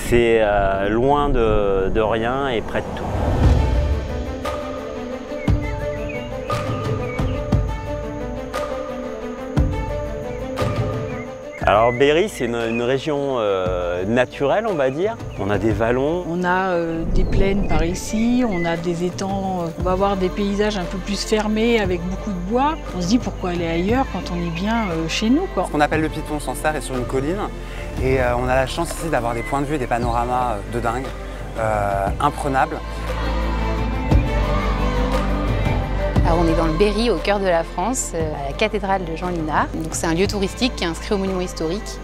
C'est loin de rien et près de tout. Alors Berry, c'est une région naturelle, on va dire. On a des vallons. On a des plaines par ici, on a des étangs, on va avoir des paysages un peu plus fermés avec beaucoup de bois. On se dit pourquoi aller ailleurs quand on est bien chez nous, quoi. Ce qu'on appelle le Piton Sancerre est sur une colline et on a la chance ici d'avoir des points de vue et des panoramas de dingue, imprenables. Alors on est dans le Berry, au cœur de la France, à la cathédrale de Jean Linard. Donc c'est un lieu touristique qui est inscrit au monument historique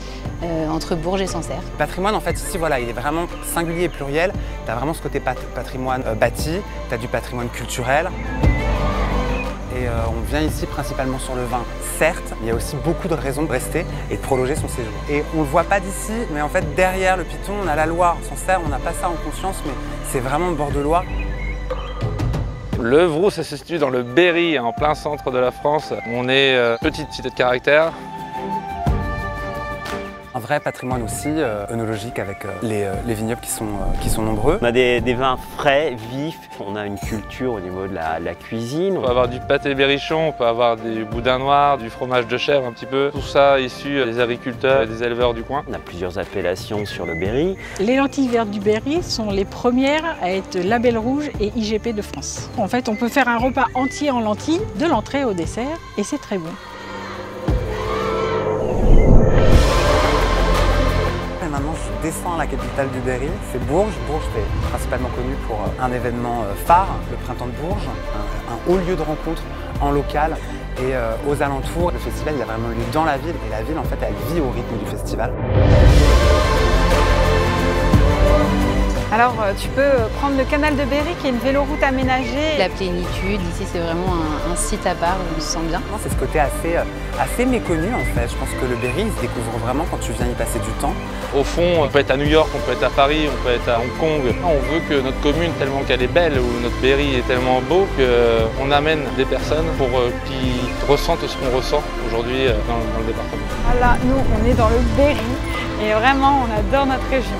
entre Bourges et Sancerre. Le patrimoine, en fait, ici, voilà, il est vraiment singulier et pluriel. Tu as vraiment ce côté patrimoine bâti, tu as du patrimoine culturel. Et on vient ici principalement sur le vin. Certes, il y a aussi beaucoup de raisons de rester et de prolonger son séjour. Et on ne le voit pas d'ici, mais en fait, derrière le Piton, on a la Loire. Sancerre, on n'a pas ça en conscience, mais c'est vraiment le bord de Loire. Le Vrous se situe dans le Berry, en plein centre de la France. On est petite cité de caractère. Un vrai patrimoine aussi œnologique avec les vignobles qui sont nombreux. On a des vins frais, vifs. On a une culture au niveau de la cuisine. On peut avoir du pâté berrichon, on peut avoir du boudin noir, du fromage de chèvre un petit peu. Tout ça issu des agriculteurs et des éleveurs du coin. On a plusieurs appellations sur le Berry. Les lentilles vertes du Berry sont les premières à être label rouge et IGP de France. En fait, on peut faire un repas entier en lentilles, de l'entrée au dessert, et c'est très bon. Maintenant, je descends à la capitale du Berry, c'est Bourges. Bourges est principalement connu pour un événement phare, le Printemps de Bourges, un haut lieu de rencontre en local. Et aux alentours, le festival il a vraiment lieu dans la ville et la ville en fait elle vit au rythme du festival. Alors tu peux prendre le canal de Berry qui est une véloroute aménagée. La plénitude, ici c'est vraiment un site à part où on se sent bien. C'est ce côté assez méconnu en fait. Je pense que le Berry il se découvre vraiment quand tu viens y passer du temps. Au fond, on peut être à New York, on peut être à Paris, on peut être à Hong Kong. On veut que notre commune, tellement qu'elle est belle, ou notre Berry est tellement beau, qu'on amène des personnes pour qu'ils ressentent ce qu'on ressent aujourd'hui dans le département. Voilà, nous on est dans le Berry et vraiment on adore notre région.